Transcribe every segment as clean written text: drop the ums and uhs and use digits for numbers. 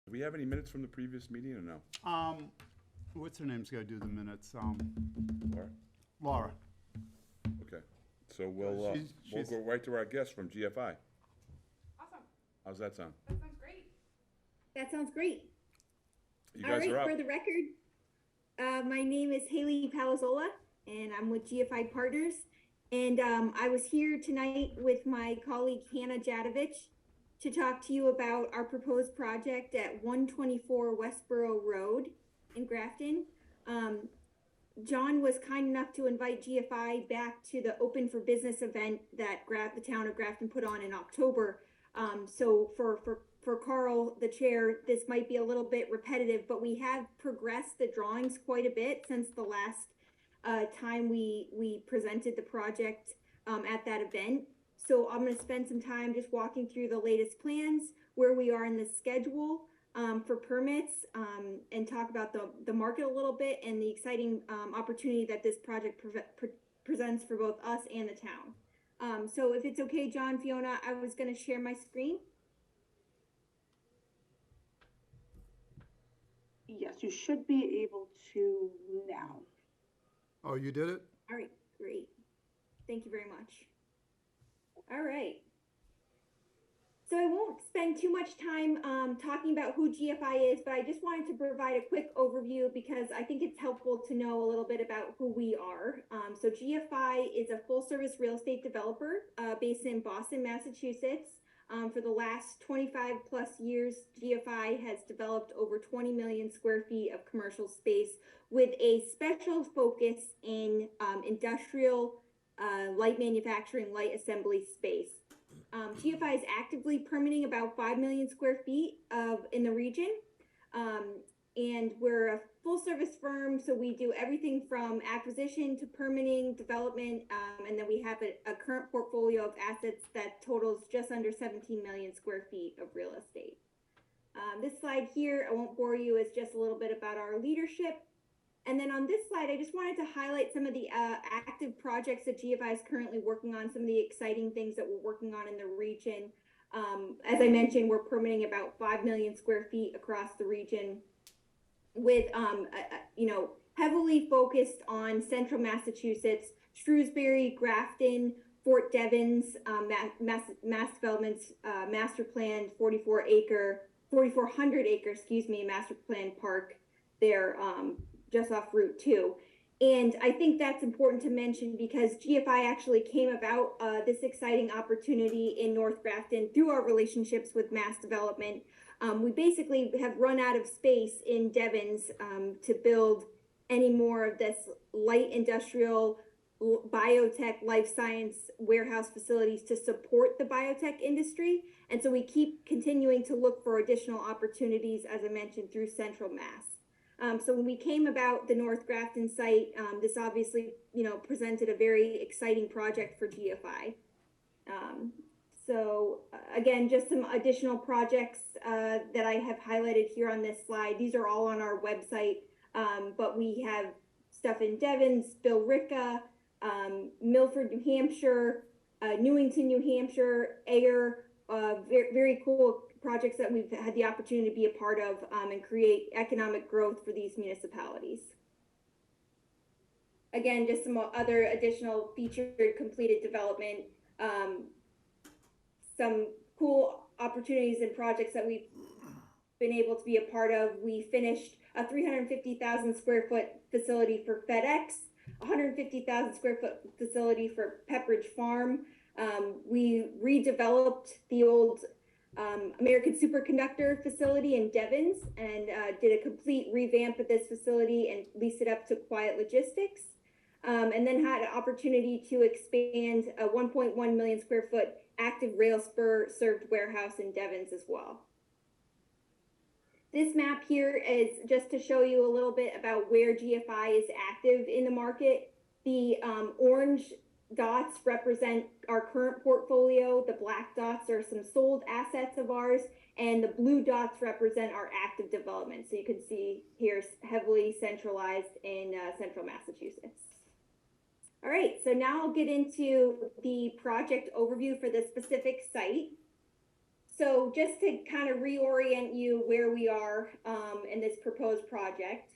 Do we have any minutes from the previous meeting or no? What's her name's gotta do the minutes? Laura? Laura. Okay. So we'll she's- go right to our guest from GFI. Awesome. How's that sound? That sounds great. That sounds great. You All guys right, are up. for the record, my name is Haley Palazola, and I'm with GFI Partners. And I was here tonight with my colleague Hannah Jadovich to talk to you about our proposed project at 124 Westboro Road in Grafton. John was kind enough to invite GFI back to the Open for Business event that the town of Grafton put on in October. So for Carl, the chair, this might be a little bit repetitive, but we have progressed the drawings quite a bit since the last time we presented the project at that event. So I'm going to spend some time just walking through the latest plans, where we are in the schedule for permits, and talk about the market a little bit and the exciting opportunity that this project presents for both us and the town. So if it's okay, John, Fiona, I was going to share my screen. Yes, you should be able to now. Oh, you did it? All right, great. Thank you very much. All right. So I won't spend too much time talking about who GFI is, but I just wanted to provide a quick overview because I think it's helpful to know a little bit about who we are. So GFI is a full-service real estate developer based in Boston, Massachusetts. For the last 25 plus years, GFI has developed over 20 million square feet of commercial space with a special focus in industrial, light manufacturing, light assembly space. GFI is actively permitting about 5 million square feet in the region. And we're a full service firm, so we do everything from acquisition to permitting, development, and then we have a current portfolio of assets that totals just under 17 million square feet of real estate. This slide here, I won't bore you, is just a little bit about our leadership. And then on this slide, I just wanted to highlight some of the active projects that GFI is currently working on, some of the exciting things that we're working on in the region. As I mentioned, we're permitting about 5 million square feet across the region with, heavily focused on central Massachusetts, Shrewsbury, Grafton, Fort Devens, Mass Development's master planned 4,400 acre, master planned park there, just off Route 2. And I think that's important to mention because GFI actually came about this exciting opportunity in North Grafton through our relationships with Mass Development. We basically have run out of space in Devens to build any more of this light industrial, biotech, life science warehouse facilities to support the biotech industry. And so we keep continuing to look for additional opportunities, as I mentioned, through Central Mass. So when we came about the North Grafton site, this obviously, presented a very exciting project for GFI. So again, just some additional projects that I have highlighted here on this slide. These are all on our website, but we have stuff in Devens, Billerica, Milford, New Hampshire, Newington, New Hampshire, Ayer, very, very cool projects that we've had the opportunity to be a part of and create economic growth for these municipalities. Again, just some other additional featured completed development, some cool opportunities and projects that we've been able to be a part of. We finished a 350,000 square foot facility for FedEx, 150,000 square foot facility for Pepperidge Farm. We redeveloped the old American Superconductor facility in Devens and did a complete revamp of this facility and leased it up to Quiet Logistics. And then had an opportunity to expand a 1.1 million square foot active rail spur served warehouse in Devens as well. This map here is just to show you a little bit about where GFI is active in the market. The orange dots represent our current portfolio. The black dots are some sold assets of ours, and the blue dots represent our active development. So you can see here heavily centralized in central Massachusetts. All right, so now I'll get into the project overview for this specific site. So just to kind of reorient you where we are in this proposed project,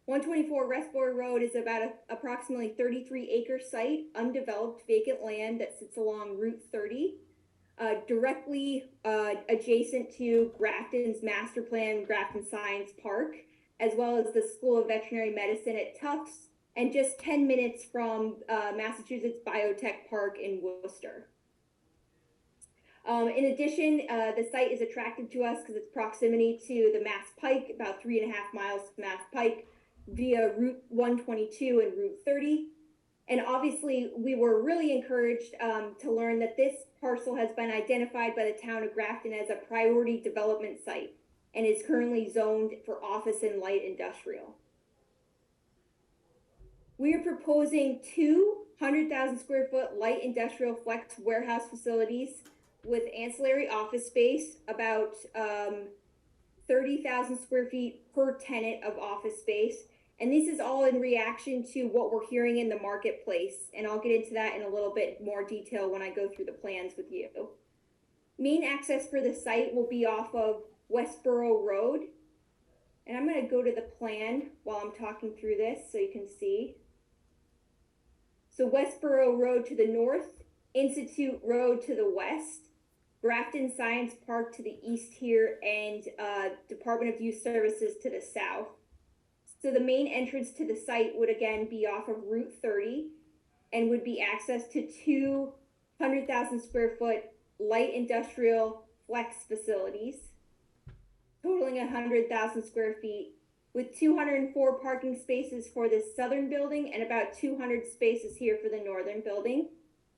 124 Westboro Road is about approximately 33-acre site, undeveloped vacant land that sits along Route 30, directly adjacent to Grafton's master plan, Grafton Science Park, as well as the School of Veterinary Medicine at Tufts, and just 10 minutes from Massachusetts Biotech Park in Worcester. In addition, the site is attractive to us because its proximity to the Mass Pike, about 3.5 miles to Mass Pike, via Route 122 and Route 30. And obviously, we were really encouraged to learn that this parcel has been identified by the town of Grafton as a priority development site and is currently zoned for office and light industrial. We are proposing 200,000 square foot light industrial flex warehouse facilities with ancillary office space, about 30,000 square feet per tenant of office space. And this is all in reaction to what we're hearing in the marketplace. And I'll get into that in a little bit more detail when I go through the plans with you. Main access for the site will be off of Westboro Road. And I'm going to go to the plan while I'm talking through this so you can see. So Westboro Road to the north, Institute Road to the west, Grafton Science Park to the east here, and Department of Youth Services to the south. So the main entrance to the site would again be off of Route 30 and would be access to 200,000 square foot light industrial flex facilities, totaling 100,000 square feet, with 204 parking spaces for the southern building and about 200 spaces here for the northern building.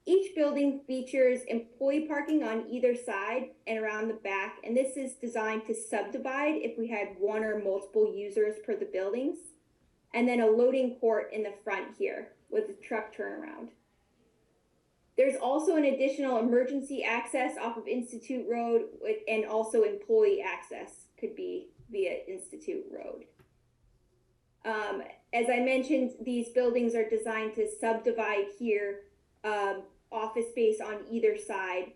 Each building features employee parking on either side and around the back, and this is designed to subdivide if we had one or multiple users per the buildings, and then a loading court in the front here with a truck turnaround. There's also an additional emergency access off of Institute Road, and also employee access could be via Institute Road. As I mentioned, these buildings are designed to subdivide here, office space on either side.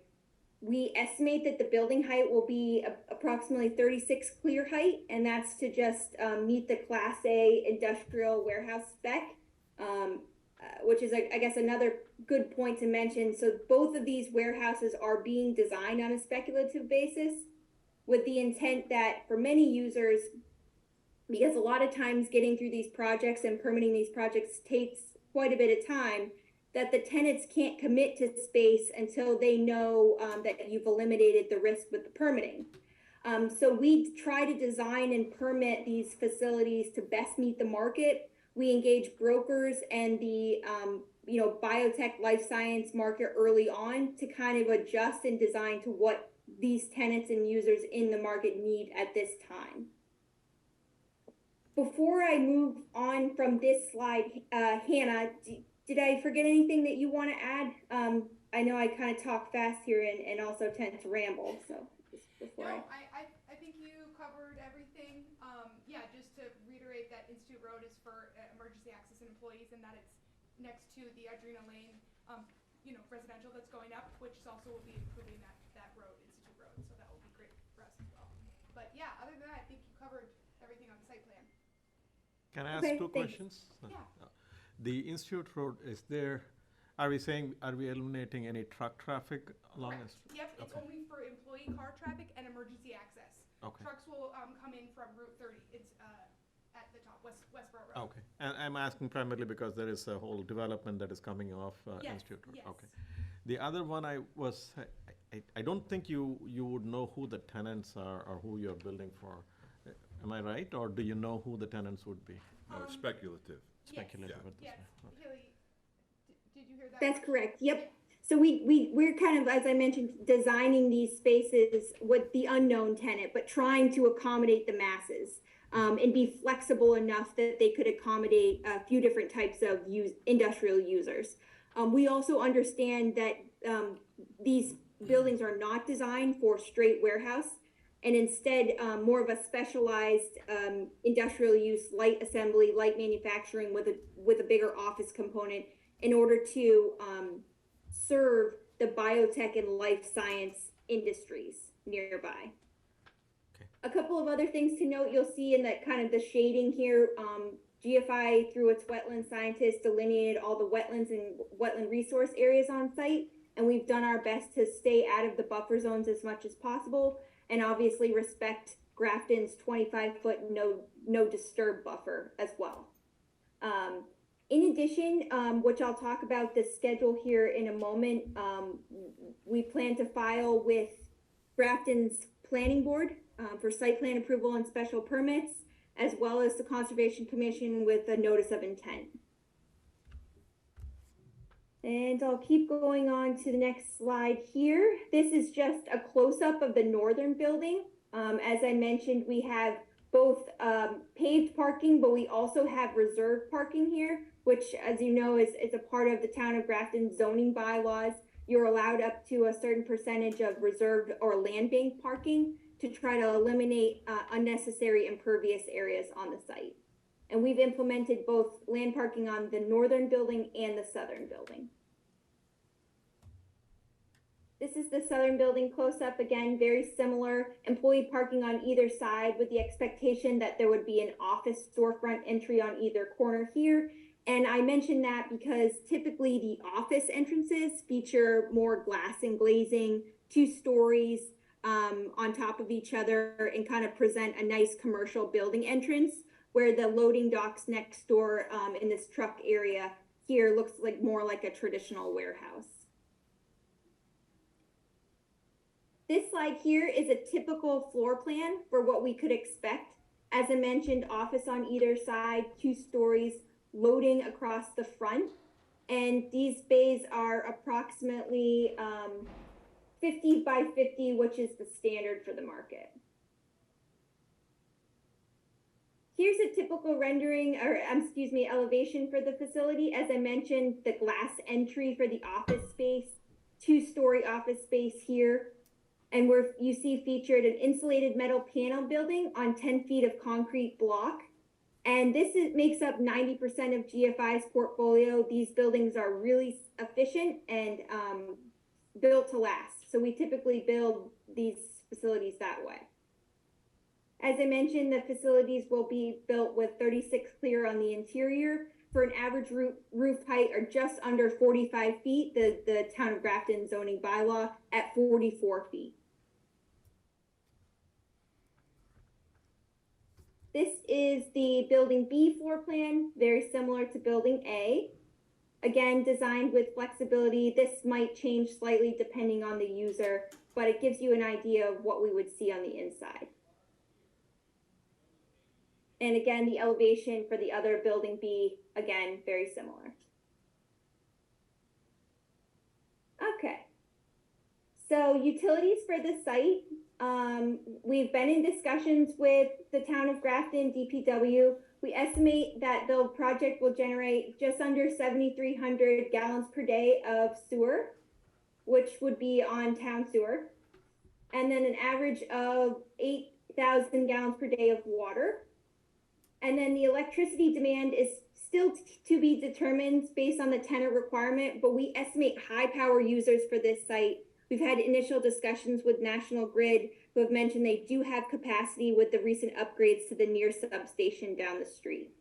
We estimate that the building height will be approximately 36 clear height, and that's to just meet the Class A industrial warehouse spec, which is, I guess, another good point to mention. So both of these warehouses are being designed on a speculative basis with the intent that for many users, because a lot of times getting through these projects and permitting these projects takes quite a bit of time, that the tenants can't commit to space until they know that you've eliminated the risk with the permitting. So we try to design and permit these facilities to best meet the market. We engage brokers and the biotech life science market early on to kind of adjust and design to what these tenants and users in the market need at this time. Before I move on from this slide, Hannah, did I forget anything that you want to add? I know I kind of talk fast here and also tend to ramble, so just before No, I think you covered everything. Yeah, just to reiterate that Institute Road is for emergency access and employees, and that it's next to the Adrena Lane, residential that's going up, which also will be improving that road, Institute Road, so that will be great for us as well. But yeah, other than that, I think you covered everything on the site plan. Can I ask Okay, two thanks. questions? Yeah. The Institute Road, are we eliminating any truck traffic along Correct. this? Yep, it's Okay. only for employee car traffic and emergency access. Okay. Trucks will come in from Route 30. It's at the top, Westboro Road. Okay, and I'm asking primarily because there is a whole development that is coming off Yes, Institute Road. yes. Okay. The other one I don't think you would know who the tenants are or who you're building for. Am I right? Or do you know who the tenants would be? No, it's speculative. Speculative Yeah. at this Yes. point. Okay. Haley, did you hear that? That's correct. Yep. So we're kind of, as I mentioned, designing these spaces with the unknown tenant, but trying to accommodate the masses and be flexible enough that they could accommodate a few different types of industrial users. We also understand that these buildings are not designed for straight warehouse, and instead more of a specialized industrial use, light assembly, light manufacturing with a bigger office component in order to serve the biotech and life science industries nearby. Okay. A couple of other things to note, you'll see in the kind of the shading here, GFI through its wetland scientists delineated all the wetlands and wetland resource areas on site, and we've done our best to stay out of the buffer zones as much as possible, and obviously respect Grafton's 25-foot no disturb buffer as well. In addition, which I'll talk about the schedule here in a moment, we plan to file with Grafton's planning board for site plan approval and special permits, as well as the Conservation Commission with a notice of intent. And I'll keep going on to the next slide here. This is just a close-up of the northern building. As I mentioned, we have both paved parking, but we also have reserved parking here, which, as you know, is a part of the town of Grafton zoning bylaws. You're allowed up to a certain percentage of reserved or land bank parking to try to eliminate unnecessary impervious areas on the site. And we've implemented both land parking on the northern building and the southern building. This is the southern building close up, again, very similar. Employee parking on either side with the expectation that there would be an office storefront entry on either corner here. And I mention that because typically the office entrances feature more glass and glazing, 2 stories on top of each other, and kind of present a nice commercial building entrance, where the loading docks next door in this truck area here looks like more like a traditional warehouse. This slide here is a typical floor plan for what we could expect. As I mentioned, office on either side, 2 stories, loading across the front. And these bays are approximately 50 by 50, which is the standard for the market. Here's a typical rendering, or excuse me, elevation for the facility. As I mentioned, the glass entry for the office space, 2-story office space here. And you see featured an insulated metal panel building on 10 feet of concrete block. And this makes up 90% of GFI's portfolio. These buildings are really efficient and built to last. So we typically build these facilities that way. As I mentioned, the facilities will be built with 36 clear on the interior for an average roof height or just under 45 feet, the town of Grafton zoning bylaw at 44 feet. This is the building B floor plan, very similar to building A. Again, designed with flexibility. This might change slightly depending on the user, but it gives you an idea of what we would see on the inside. And again, the elevation for the other building B, again, very similar. Okay. So utilities for the site. We've been in discussions with the town of Grafton, DPW. We estimate that the project will generate just under 7,300 gallons per day of sewer, which would be on town sewer, and then an average of 8,000 gallons per day of water. And then the electricity demand is still to be determined based on the tenant requirement, but we estimate high power users for this site. We've had initial discussions with National Grid, who have mentioned they do have capacity with the recent upgrades to the near substation down the street.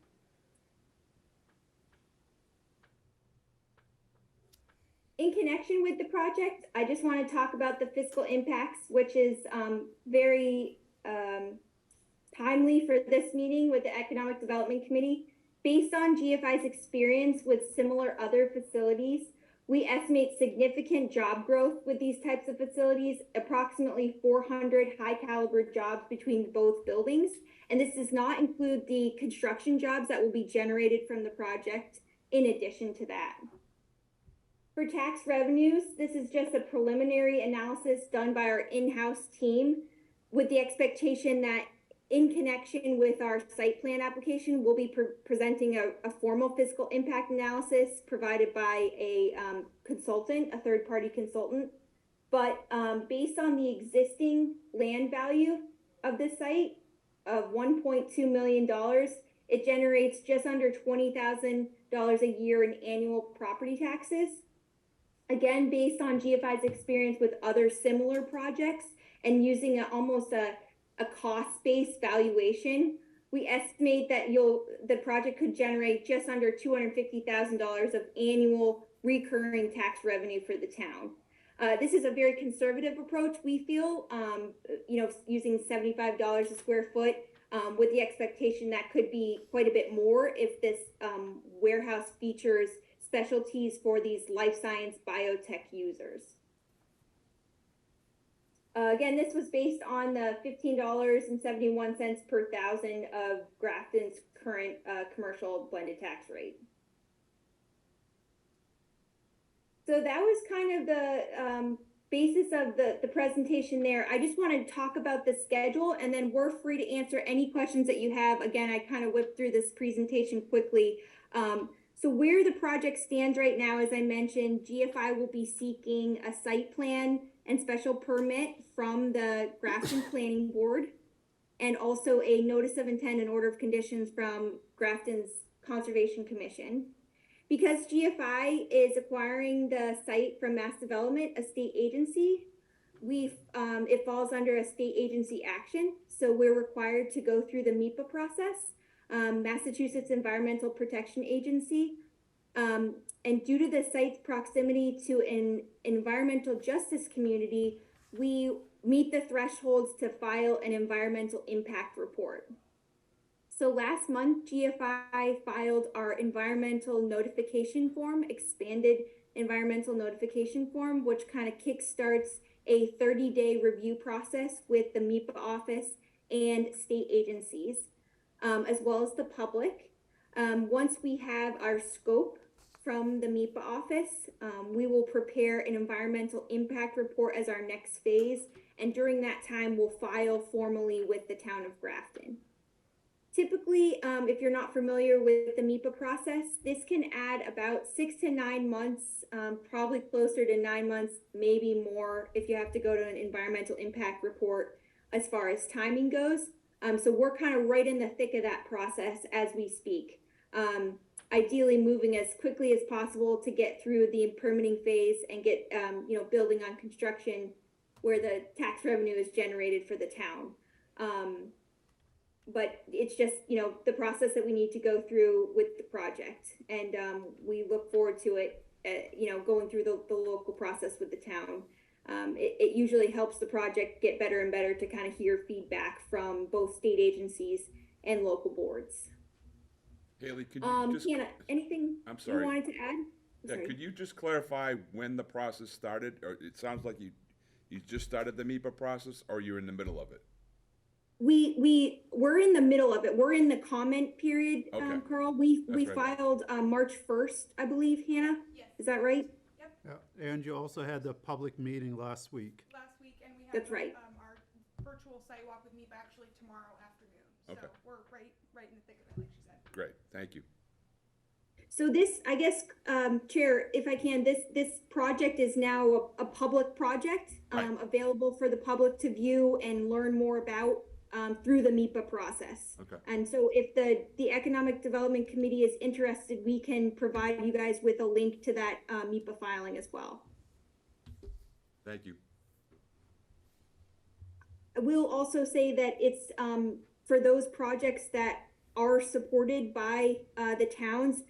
In connection with the project, I just want to talk about the fiscal impacts, which is very timely for this meeting with the Economic Development Committee. Based on GFI's experience with similar other facilities, we estimate significant job growth with these types of facilities, approximately 400 high caliber jobs between both buildings. And this does not include the construction jobs that will be generated from the project in addition to that. For tax revenues, this is just a preliminary analysis done by our in-house team with the expectation that in connection with our site plan application, we'll be presenting a formal fiscal impact analysis provided by a consultant, a third-party consultant. But based on the existing land value of the site of $1.2 million, it generates just under $20,000 a year in annual property taxes. Again, based on GFI's experience with other similar projects and using almost a cost-based valuation, we estimate that the project could generate just under $250,000 of annual recurring tax revenue for the town. This is a very conservative approach, we feel, using $75 a square foot, with the expectation that could be quite a bit more if this warehouse features specialties for these life science biotech users. Again, this was based on the $15.71 per thousand of Grafton's current commercial blended tax rate. So that was kind of the basis of the presentation there. I just want to talk about the schedule, and then we're free to answer any questions that you have. Again, I kind of whipped through this presentation quickly. So where the project stands right now, as I mentioned, GFI will be seeking a site plan and special permit from the Grafton Planning Board, and also a notice of intent and order of conditions from Grafton's Conservation Commission. Because GFI is acquiring the site from Mass Development, a state agency, it falls under a state agency action, so we're required to go through the MEPA process. Massachusetts Environmental Protection Agency. And due to the site's proximity to an environmental justice community, we meet the thresholds to file an environmental impact report. So last month, GFI filed our environmental notification form, expanded environmental notification form, which kind of kickstarts a 30-day review process with the MEPA office and state agencies, as well as the public. Once we have our scope from the MEPA office, we will prepare an environmental impact report as our next phase. And during that time, we'll file formally with the town of Grafton. Typically, if you're not familiar with the MEPA process, this can add about 6 to 9 months, probably closer to 9 months, maybe more if you have to go to an environmental impact report as far as timing goes. So we're kind of right in the thick of that process as we speak. Ideally moving as quickly as possible to get through the permitting phase and get, building on construction where the tax revenue is generated for the town. But it's just, the process that we need to go through with the project. And we look forward to it, going through the local process with the town. It usually helps the project get better and better to kind of hear feedback from both state agencies and local boards. Haley, could you just... Hannah, anything I'm sorry. you wanted to add? Yeah, could you just clarify when the process started? Or it sounds like you just started the MEPA process, or you're in the middle of it? We're in the middle of it. We're in the comment period, Okay. Carl. We right. filed March 1st, I believe, Hannah? Yes. Is that right? Yep, Yeah, and you also had the public meeting last week. last week, and we have That's right. Our virtual site walk with MEPA actually tomorrow afternoon. Okay. So we're right in the thick of it, like she said. Great, thank you. So this, I guess, Chair, if I can, this project is now a public project, Right. available for the public to view and learn more about through the MEPA process. Okay. And so if the Economic Development Committee is interested, we can provide you guys with a link to that MEPA filing as well. Thank you. I will also say that it's for those projects that are supported by the towns,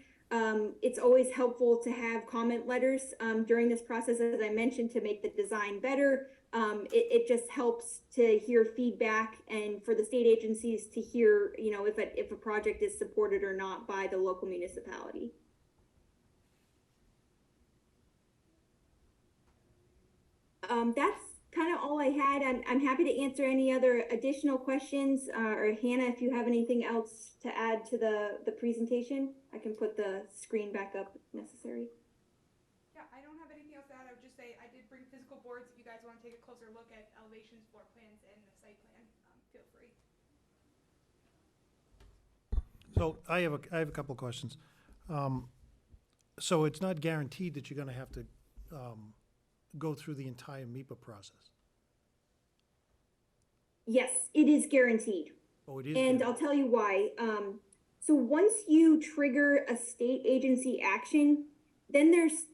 it's always helpful to have comment letters during this process, as I mentioned, to make the design better. It just helps to hear feedback, and for the state agencies to hear, if a project is supported or not by the local municipality. That's kind of all I had. I'm happy to answer any other additional questions, or Hannah, if you have anything else to add to the presentation, I can put the screen back up if necessary. Yeah, I don't have anything else to add. I would just say I did bring physical boards. If you guys want to take a closer look at elevations, floor plans, and the site plan, feel free. So I have a couple questions. So it's not guaranteed that you're gonna have to go through the entire MEPA process? Yes, it is guaranteed. Oh, it is? And guaranteed. I'll tell you why. So once you trigger a state agency action, then there's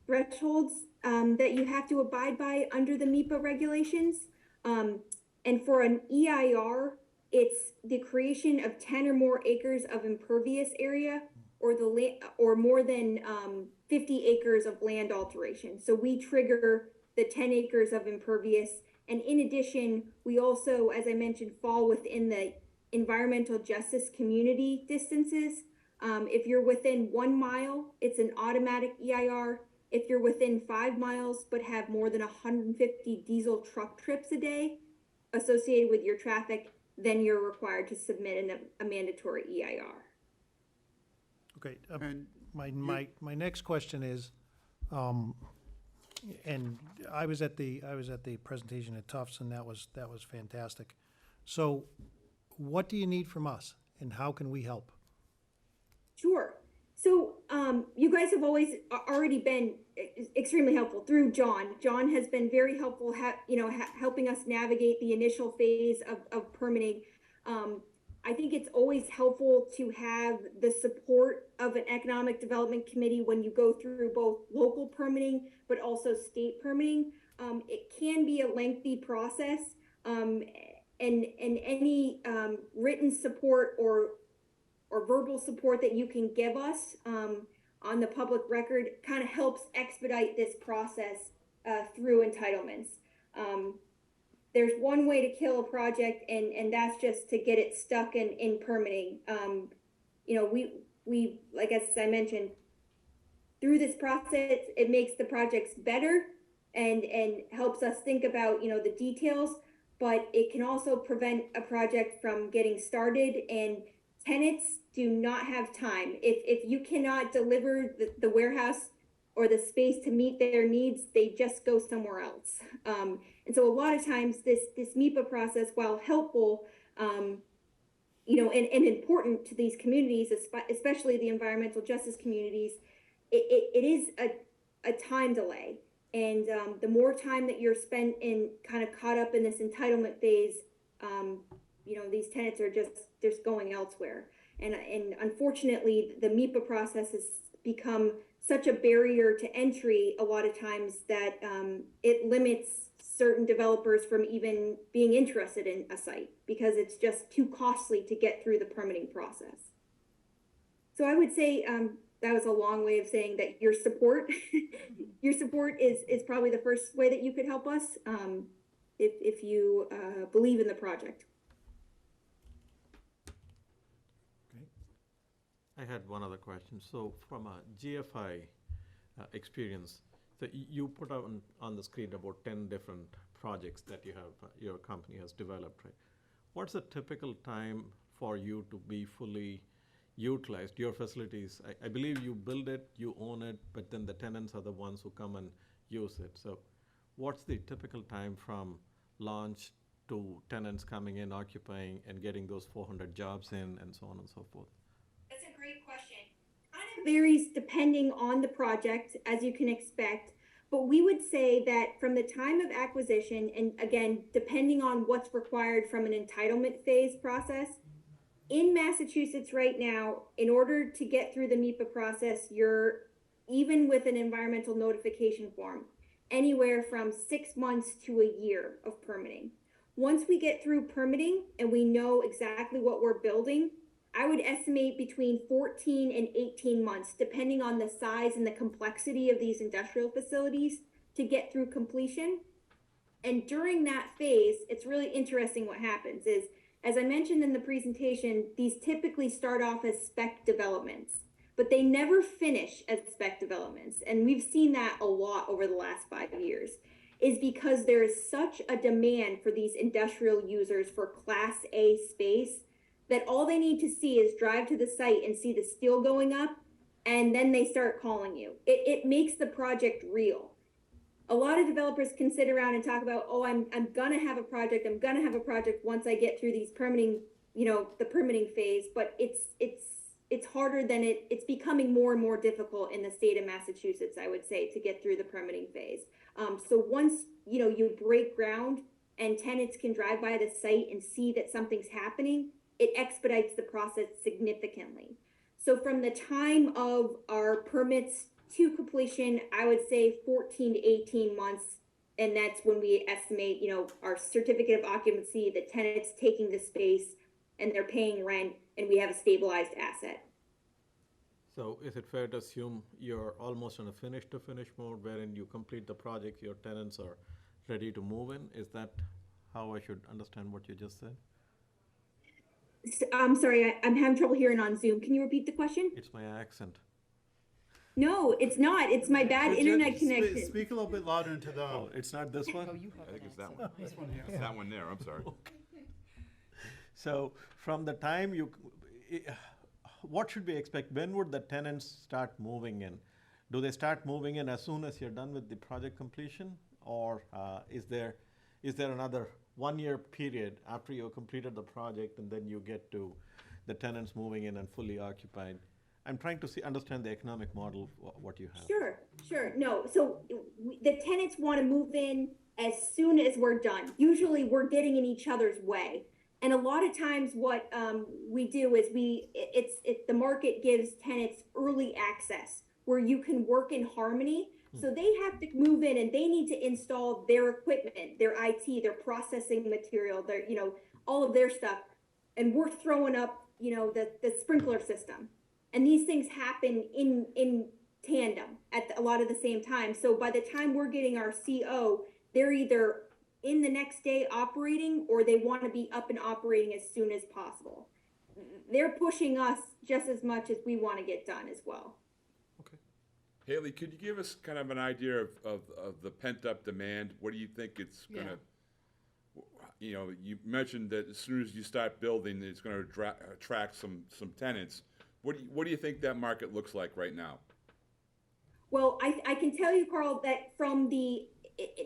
thresholds that you have to abide by under the MIPA regulations. And for an EIR, it's the creation of 10 or more acres of impervious area or or more than 50 acres of land alteration. So we trigger the 10 acres of impervious. And in addition, we also, as I mentioned, fall within the environmental justice community distances. If you're within 1 mile, it's an automatic EIR. If you're within 5 miles but have more than 150 diesel truck trips a day associated with your traffic, then you're required to submit a mandatory EIR. Okay, And my next question is, and I was at the presentation at Tufts, and that was fantastic. So what do you need from us, and how can we help? Sure. So you guys have always already been extremely helpful through John. John has been very helpful, helping us navigate the initial phase of permitting. I think it's always helpful to have the support of an economic development committee when you go through both local permitting, but also state permitting. It can be a lengthy process, and any written support or verbal support that you can give us on the public record kind of helps expedite this process through entitlements. There's one way to kill a project, and that's just to get it stuck in permitting. We like as I mentioned, through this process, it makes the projects better and helps us think about the details, but it can also prevent a project from getting started. And tenants do not have time. If you cannot deliver the warehouse or the space to meet their needs, they just go somewhere else. And so a lot of times this MIPA process, while helpful, and important to these communities, especially the environmental justice communities, it is a time delay. And the more time that you're spent in kind of caught up in this entitlement phase, these tenants are just going elsewhere. And unfortunately, the MIPA process has become such a barrier to entry a lot of times that it limits certain developers from even being interested in a site because it's just too costly to get through the permitting process. So I would say that was a long way of saying that your support is probably the first way that you could help us if you believe in the project. I had one other question. So from a GFI experience, so you put on the screen about 10 different projects that your company has developed, right? What's the typical time for you to be fully utilized? Your facilities, I believe you build it, you own it, but then the tenants are the ones who come and use it. So what's the typical time from launch to tenants coming in, occupying, and getting those 400 jobs in, and so on and so forth? That's a great question. Kind of varies depending on the project, as you can expect, but we would say that from the time of acquisition, and again, depending on what's required from an entitlement phase process, in Massachusetts right now, in order to get through the MIPA process, you're, even with an environmental notification form, anywhere from 6 months to a year of permitting. Once we get through permitting and we know exactly what we're building, I would estimate between 14 and 18 months, depending on the size and the complexity of these industrial facilities, to get through completion. And during that phase, it's really interesting what happens is, as I mentioned in the presentation, these typically start off as spec developments, but they never finish as spec developments. And we've seen that a lot over the last 5 years, is because there is such a demand for these industrial users for Class A space that all they need to see is drive to the site and see the steel going up, and then they start calling you. It makes the project real. A lot of developers can sit around and talk about, oh, I'm gonna have a project, once I get through these permitting, the permitting phase, but it's harder than it's becoming more and more difficult in the state of Massachusetts, I would say, to get through the permitting phase. So once, you break ground and tenants can drive by the site and see that something's happening, it expedites the process significantly. So from the time of our permits to completion, I would say 14 to 18 months. And that's when we estimate, our certificate of occupancy, the tenant's taking the space and they're paying rent, and we have a stabilized asset. So is it fair to assume you're almost on a finish mode wherein you complete the project, your tenants are ready to move in? Is that how I should understand what you just said? I'm sorry, I'm having trouble hearing on Zoom. Can you repeat the question? It's my accent. No, it's not. It's my bad internet connection. Speak a little bit louder into the, Oh, it's not this one? I think it's that one. this one here. It's that one there, I'm sorry. So from the time what should we expect? When would the tenants start moving in? Do they start moving in as soon as you're done with the project completion? Or is there another 1 year period after you've completed the project and then you get to the tenants moving in and fully occupied? I'm trying to understand the economic model, what you have. Sure. No, so the tenants want to move in as soon as we're done. Usually we're getting in each other's way. And a lot of times what we do is the market gives tenants early access where you can work in harmony. So they have to move in and they need to install their equipment, their IT, their processing material, their, all of their stuff. And we're throwing up, the sprinkler system. And these things happen in tandem at a lot of the same time. So by the time we're getting our CO, they're either in the next day operating or they want to be up and operating as soon as possible. They're pushing us just as much as we want to get done as well. Okay. Haley, could you give us kind of an idea of the pent-up demand? What do you think it's gonna, you mentioned that as soon as you start building, it's gonna attract some tenants. What do you think that market looks like right now? Well, I can tell you, Carl, that from the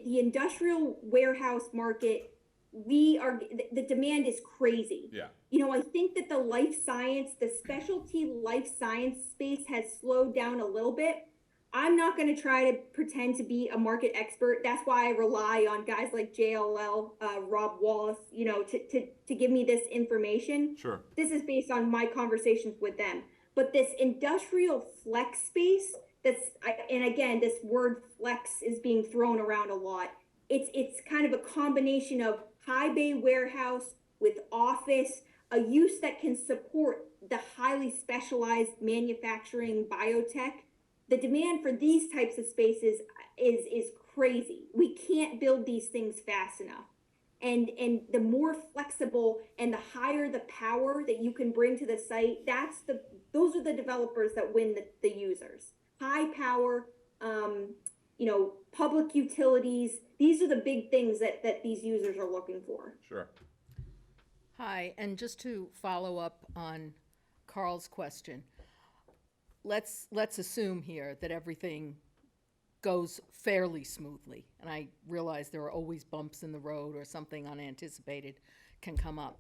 industrial warehouse market, the demand is crazy. Yeah. I think that the specialty life science space has slowed down a little bit. I'm not going to try to pretend to be a market expert. That's why I rely on guys like JLL, Rob Wallace, to give me this information. Sure. This is based on my conversations with them. But this industrial flex space, and again, this word flex is being thrown around a lot. It's kind of a combination of high bay warehouse with office, a use that can support the highly specialized manufacturing biotech. The demand for these types of spaces is crazy. We can't build these things fast enough. And the more flexible and the higher the power that you can bring to the site, those are the developers that win the users. High power, public utilities. These are the big things that these users are looking for. Sure. Hi, and just to follow up on Carl's question, let's assume here that everything goes fairly smoothly, and I realize there are always bumps in the road or something unanticipated can come up.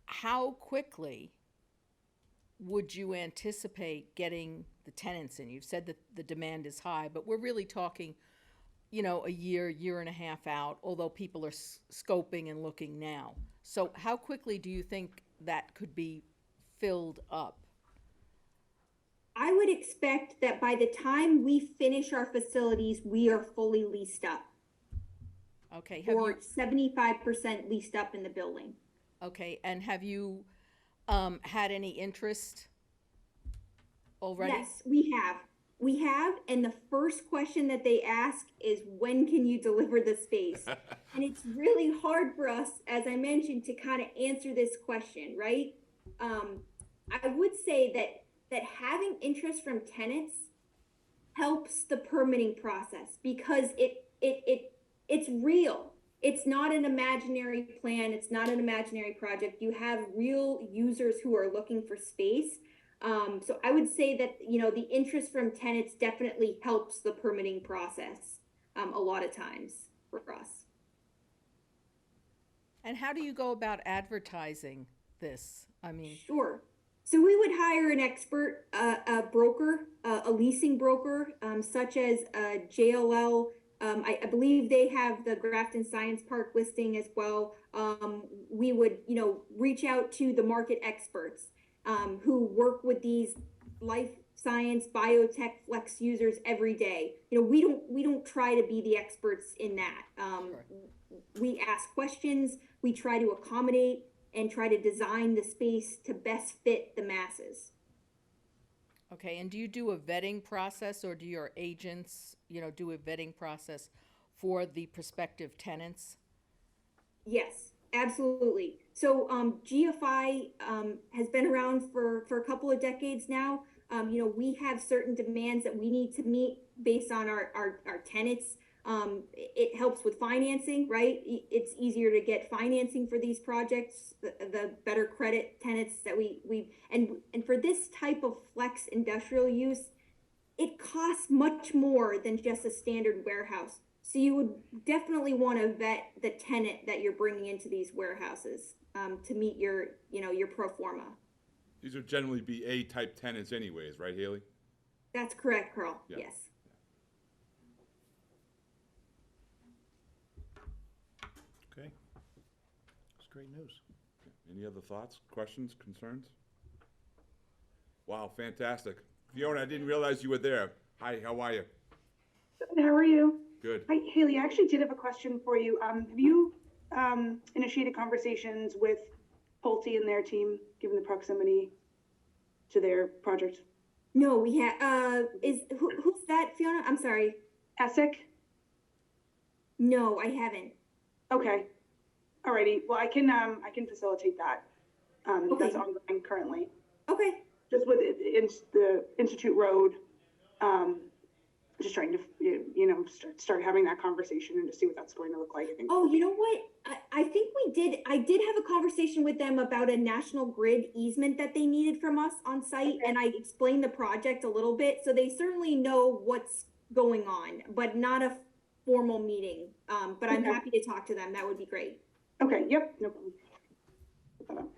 How quickly would you anticipate getting the tenants in? You've said that the demand is high, but we're really talking, a year and a half out, although people are scoping and looking now. So how quickly do you think that could be filled up? I would expect that by the time we finish our facilities, we are fully leased up. Okay. Or 75% leased up in the building. Okay, and have you had any interest already? Yes, we have. We have, and the first question that they ask is, when can you deliver the space? And it's really hard for us, as I mentioned, to kind of answer this question, right? I would say that having interest from tenants helps the permitting process because it's real. It's not an imaginary plan. It's not an imaginary project. You have real users who are looking for space. So I would say that, the interest from tenants definitely helps the permitting process a lot of times for us. And how do you go about advertising this? Sure. So we would hire an expert, a broker, a leasing broker, such as JLL. I believe they have the Grafton Science Park listing as well. We would, reach out to the market experts who work with these life science, biotech, flex users every day. We don't try to be the experts in that. We ask questions, we try to accommodate and try to design the space to best fit the masses. Okay, and do you do a vetting process, or do your agents, do a vetting process for the prospective tenants? Yes, absolutely. So GFI has been around for a couple of decades now. We have certain demands that we need to meet based on our tenants. It helps with financing, right? It's easier to get financing for these projects, the better credit tenants that and for this type of flex industrial use, it costs much more than just a standard warehouse. So you would definitely want to vet the tenant that you're bringing into these warehouses to meet your pro forma. These would generally be A-type tenants anyways, right, Haley? That's correct, Carl. Yeah. Yes. Okay. It's great news. Any other thoughts, questions, concerns? Wow, fantastic. Fiona, I didn't realize you were there. Hi, how are you? How are you? Good. Hi, Haley. I actually did have a question for you. Have you initiated conversations with Pulte and their team, given the proximity to their project? No, we have. Who's that, Fiona? I'm sorry. ESSEC? No, I haven't. Okay. Alrighty. Well, I can facilitate that. Okay. That's ongoing currently. Okay. Just with the Institute Road, just trying to, start having that conversation and to see what that's going to look like. I think. Oh, you know what? I think we did. I did have a conversation with them about a National Grid easement that they needed from us on site, and I explained the project a little bit, so they certainly know what's going on, but not a formal meeting. But I'm happy to talk to them. That would be great. Okay. Yep. No problem. Put that up.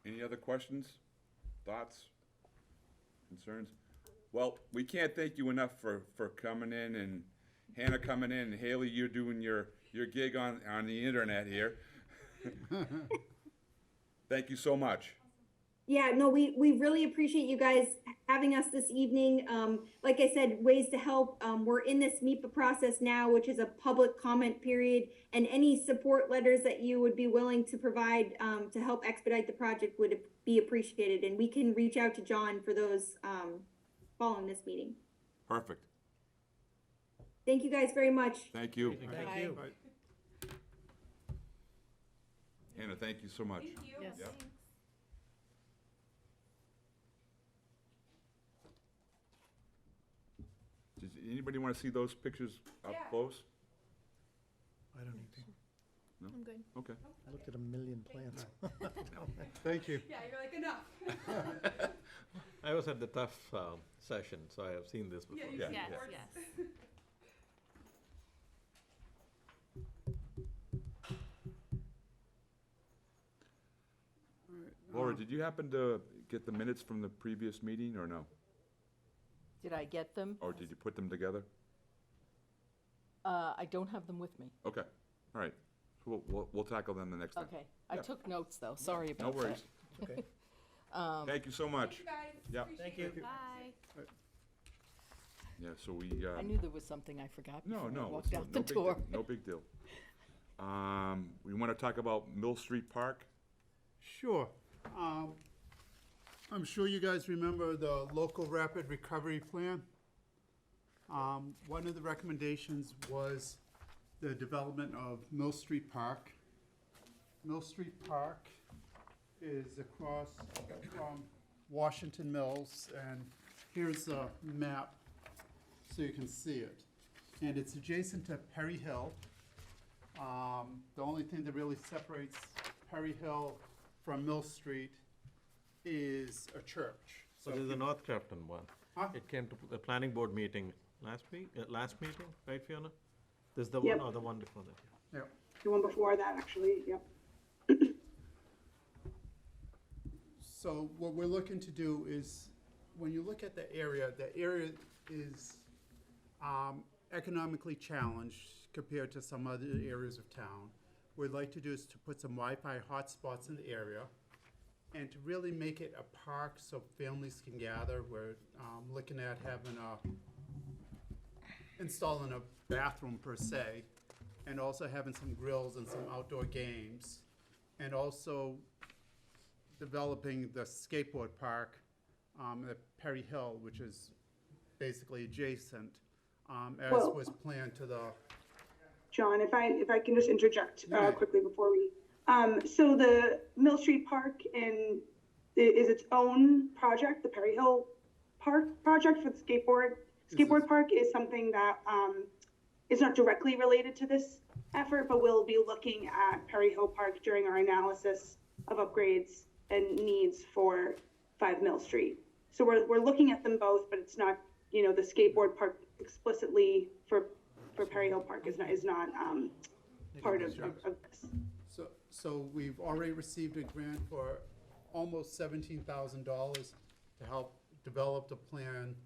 Any other questions, thoughts, concerns? Well, we can't thank you enough for coming in, and Hannah coming in, and Haley, you're doing your gig on the internet here. Thank you so much. Yeah, no, we really appreciate you guys having us this evening. Like I said, ways to help. We're in this MEPA process now, which is a public comment period, and any support letters that you would be willing to provide to help expedite the project would be appreciated. And we can reach out to John for those following this meeting. Perfect. Thank you guys very much. Thank you. Thank you. Hannah, thank you so much. Thank you. Yes. Yeah. Does anybody want to see those pictures up Yeah. close? I don't need to. I'm good. Okay. I looked at a million plants. Thank you. Yeah, you're like enough. I was at the tough session, so I have seen this before. Yeah, you've Yeah. seen Yes, reports. yes. Laura, did you happen to get the minutes from the previous meeting, or no? Did I get them? Or did you put them together? I don't have them with me. Okay, all right. We'll tackle them the next time. Okay. I Yeah. took notes, though. Sorry No about that. worries. Okay. Thank you so much. Thank you guys. Yeah. Appreciate Thank you. it. Bye. Yeah, so we, I knew there was something I forgot no, before I no, it's walked no out the big door. deal, no big deal. We want to talk about Mill Street Park? Sure. I'm sure you guys remember the local rapid recovery plan. One of the recommendations was the development of Mill Street Park. Mill Street Park is across from Washington Mills, and here's a map so you can see it. And it's adjacent to Perry Hill. The only thing that really separates Perry Hill from Mill Street is a church. So there's a North Grafton one. Huh? It came to the planning board meeting last meeting, right, Fiona? There's the Yep. one or the one before that? Yeah. The one before that, actually. Yep. So what we're looking to do is, when you look at the area is economically challenged compared to some other areas of town. What we'd like to do is to put some Wi-Fi hotspots in the area And to really make it a park so families can gather, we're looking at having installing a bathroom per se, and also having some grills and some outdoor games, and also developing the skateboard park at Perry Hill, which is basically adjacent, as Well- was planned to the, John, if I can just interject Yeah. quickly before we, so the Mill Street Park is its own project, the Perry Hill Park project for the skateboard park is something that is not directly related to this effort, but we'll be looking at Perry Hill Park during our analysis of upgrades and needs for 5 Mill Street. So we're looking at them both, but it's not, the skateboard park explicitly for Perry Hill Park is not part of this. so we've already received a grant for almost $17,000 to help develop the plan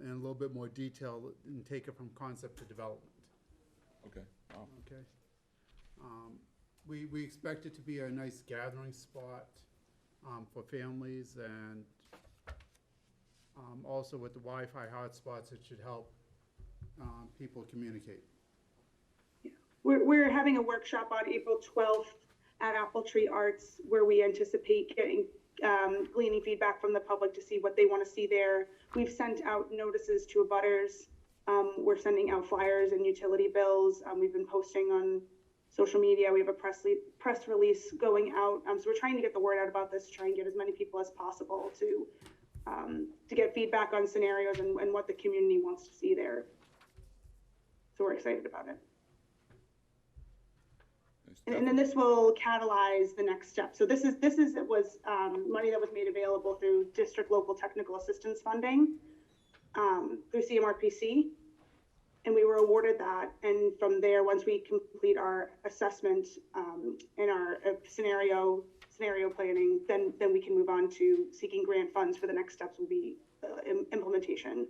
in a little bit more detail and take it from concept to development. Okay, wow. Okay. We expect it to be a nice gathering spot for families, and also with the Wi-Fi hotspots, it should help people communicate. We're having a workshop on April 12th at Apple Tree Arts where we anticipate gleaning feedback from the public to see what they want to see there. We've sent out notices to abutters. We're sending out flyers and utility bills. We've been posting on social media. We have a press release going out. So we're trying to get the word out about this, try and get as many people as possible to get feedback on scenarios and what the community wants to see there. So we're excited about it. And then this will catalyze the next step. So this was money that was made available through district local technical assistance funding through CMRPC, and we were awarded that. And from there, once we complete our assessment and our scenario planning, then we can move on to seeking grant funds for the next steps. Will be implementation.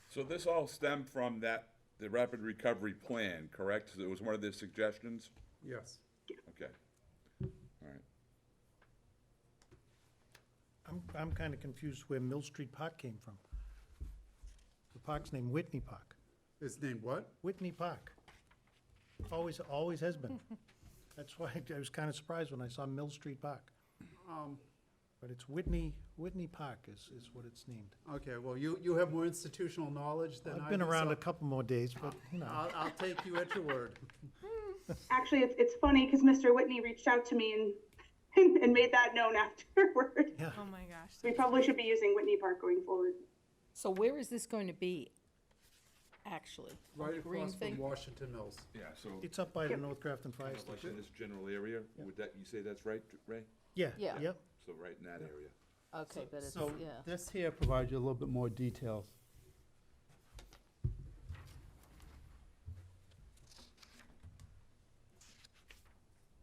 So this all stemmed from the rapid recovery plan, correct? So it was one of the suggestions? Yes. Okay. All right. I'm kind of confused where Mill Street Park came from. The park's named Whitney Park. It's named what? Whitney Park. Always has been. That's why I was kind of surprised when I saw Mill Street Park. But it's Whitney Park is what it's named. Okay, well, you have more institutional knowledge than I do. I've been around so a couple more days, but, I'll take you at your word. Actually, it's funny because Mr. Whitney reached out to me and made that known afterward. yeah. Oh my gosh. We probably should be using Whitney Park going forward. So where is this going to be, actually? Right The green across thing? from Washington Mills. Yeah, so, It's up by the North Grafton Fire like Station. in this general area, would that, you say that's right, Ray? Yeah, Yeah. yep. So right in that area. Okay, but it's, So yeah. this here provides you a little bit more details.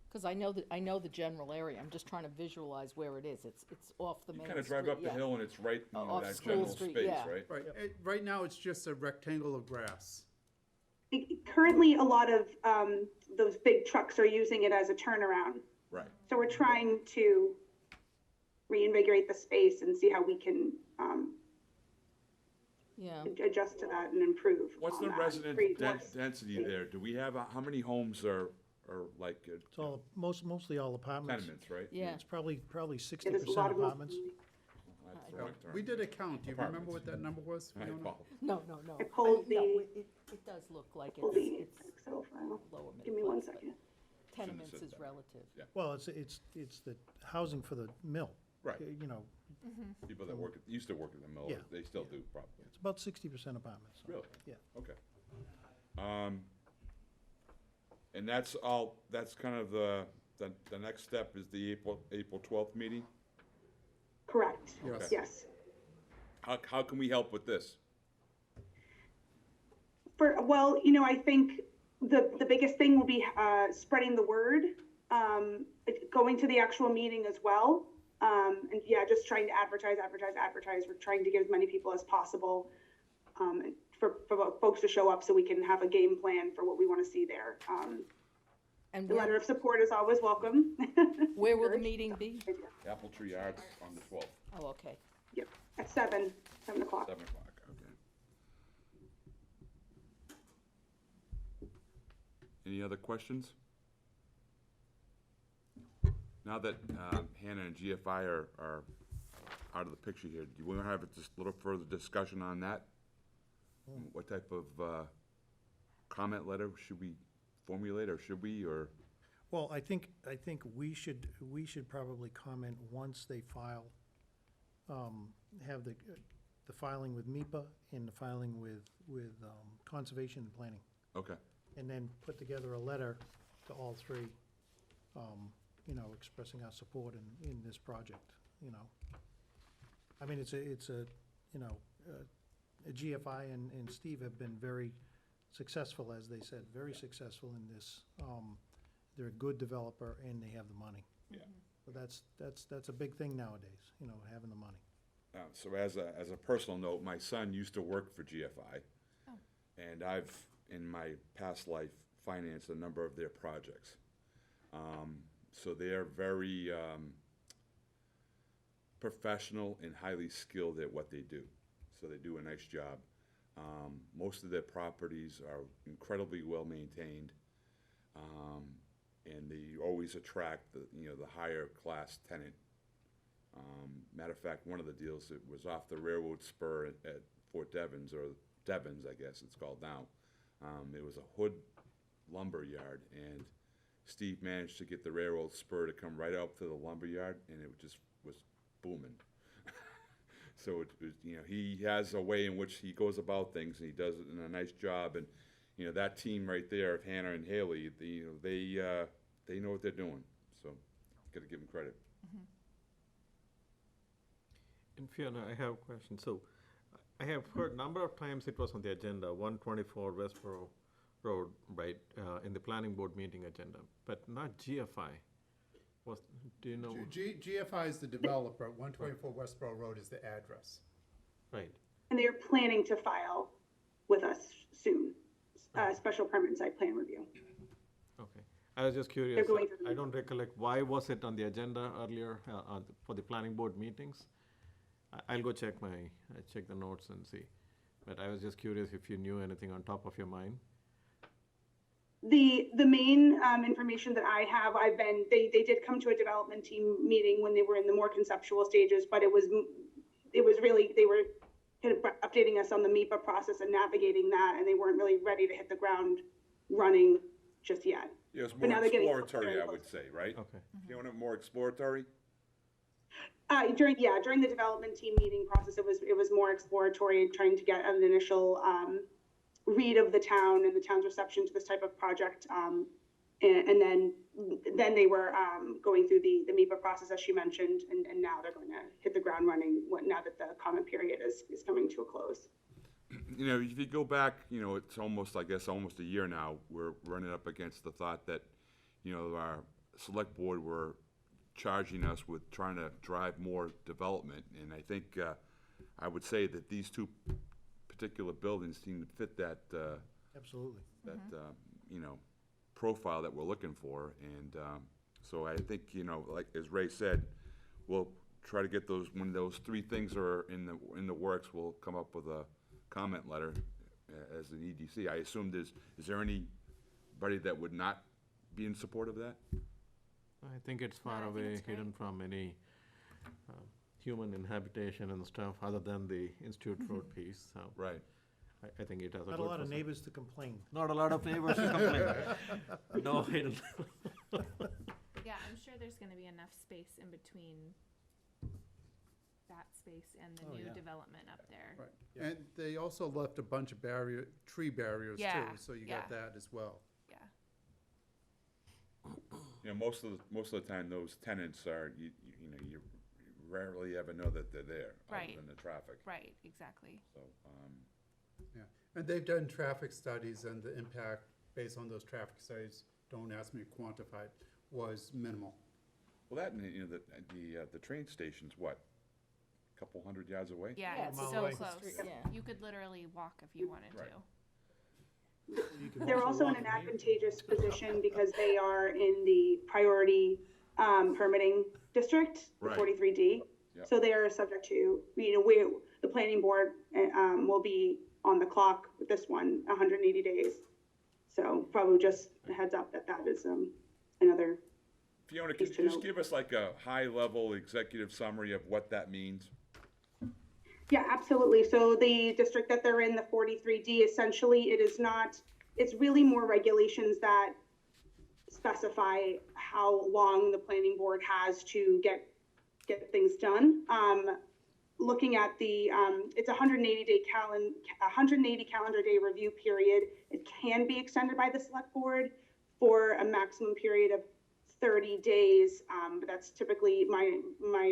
Because I know the general area. I'm just trying to visualize where it is. It's off the main You street. kind of drive up the yeah. hill and it's right, Off that School general Street, space, yeah. right? Right, right now it's just a rectangle of grass. Currently, a lot of those big trucks are using it as a turnaround. Right. So we're trying to reinvigorate the space and see how we can Yeah. adjust to that and improve. What's on the that. resident Create more density there? Do we have, how many homes are like It's all, mostly all apartments. tenements, right? Yeah. It's probably Yeah, there's 60% a lot of apartments. That's the Yeah, right term. we did a count. Do you remember Apartments. what that number was, I Fiona? follow. No. I pulled the- No, it does look like Pull the it's Excel file. lower middle Give me one class, but second. tenements said is that. relative. Yeah. Well, it's the housing for the mill. Right. You know, People that used to work at the mill, Yeah. they still do probably. it's about 60% apartments. so, Really? Yeah. Okay. And that's kind of the next step is the April 12th meeting? Correct. Yes. Yes. How can we help with this? I think the biggest thing will be spreading the word, going to the actual meeting as well. And yeah, just trying to advertise. We're trying to get as many people as possible for folks to show up so we can have a game plan for what we want to see there. And The letter where, of support is always welcome. where will the meeting be? Apple Tree Arts on the 12th, Oh, okay. Yep, at 7 o'clock. 7 o'clock, okay. Any other questions? Now that Hannah and GFI are out of the picture here, do you want to have just a little further discussion on that? What type of comment letter should we formulate, or should we, or? Well, I think we should probably comment once they file, have the filing with MIPA and the filing with Conservation and Planning. Okay, And then put together a letter to all three, you know, expressing our support in this project, you know. I mean, it's a, you know, GFI and Steve have been very successful, as they said, very successful in this. They're a good developer and they have the money. yeah. So that's a big thing nowadays, you know, having the money. So as a personal note, my son used to work for GFI. Oh. And I've, in my past life, financed a number of their projects. So they're very professional and highly skilled at what they do. So they do a nice job. Most of their properties are incredibly well maintained. And they always attract the higher class tenant. Matter of fact, one of the deals that was off the railroad spur at Fort Devens, or Devens, I guess it's called now. It was a Hood lumber yard, and Steve managed to get the railroad spur to come right up to the lumber yard, and it just was booming. So he has a way in which he goes about things, and he does it in a nice job. And that team right there of Hannah and Haley, they know what they're doing. So got to give them credit. And Fiona, I have a question. So I have heard number of times it was on the agenda, 124 Westboro Road, right, in the planning board meeting agenda, but not GFI. Do you know? GFI is the developer, 124 Westboro Road is the address. Right. And they're planning to file with us soon, special permit and site plan review. Okay. I was just curious. They're going through the I don't recollect, why was it on the agenda earlier for the planning board meetings? I'll go check the notes and see. But I was just curious if you knew anything on top of your mind. The main information that I have, they did come to a development team meeting when they were in the more conceptual stages, but it was really, they were kind of updating us on the MIPA process and navigating that, and they weren't really ready to hit the ground running just yet. Yeah, it's But more now they're getting exploratory, very I close. would say, right? Okay. You want it more exploratory? During the development team meeting process, it was more exploratory, trying to get an initial read of the town and the town's reception to this type of project. And then they were going through the MIPA process, as she mentioned, and now they're going to hit the ground running now that the comment period is coming to a close. If you go back, it's almost a year now, we're running up against the thought that, our select board were charging us with trying to drive more development. And I think, I would say that these two particular buildings seem to fit that, Absolutely. profile that we're looking for. And so I think, like as Ray said, we'll try to get those, when those three things are in the works, we'll come up with a comment letter as an EDC. I assume is there anybody that would not be in support of that? I think it's far I think away, it's great. hidden from any human inhabitation and stuff, other than the Institute Road piece, so. Right. I think it has a Not good a lot of facade. neighbors to complain. Not a lot of neighbors to complain. No hidden. Yeah, I'm sure there's gonna be enough space in between that space and the Oh, new yeah. development up there. Right. And they also left a bunch of tree barriers too, Yeah, so you yeah. got that as well. Yeah. Most of the time, those tenants are, you rarely ever know that they're there, Right. other than the traffic. Right, exactly. So, Yeah, and they've done traffic studies, and the impact based on those traffic studies, don't ask me to quantify it, was minimal. well, that, and, the train station's what? A couple hundred yards away? Yeah, Yeah, it's it's so away. close. Yeah. You could literally walk if you wanted Right. to. You they're also in an advantageous position because they are in the priority permitting district, the Right. 43D. Yep. So they are subject to, the planning board will be on the clock with this one, 180 days. So probably just a heads up that that is another. Fiona, can you Piece to just note. give us like a high-level executive summary of what that means? Yeah, absolutely. So the district that they're in, the 43D, essentially, it's really more regulations that specify how long the planning board has to get things done. Looking at it's a 180 calendar day review period. It can be extended by the select board for a maximum period of 30 days, but that's typically, my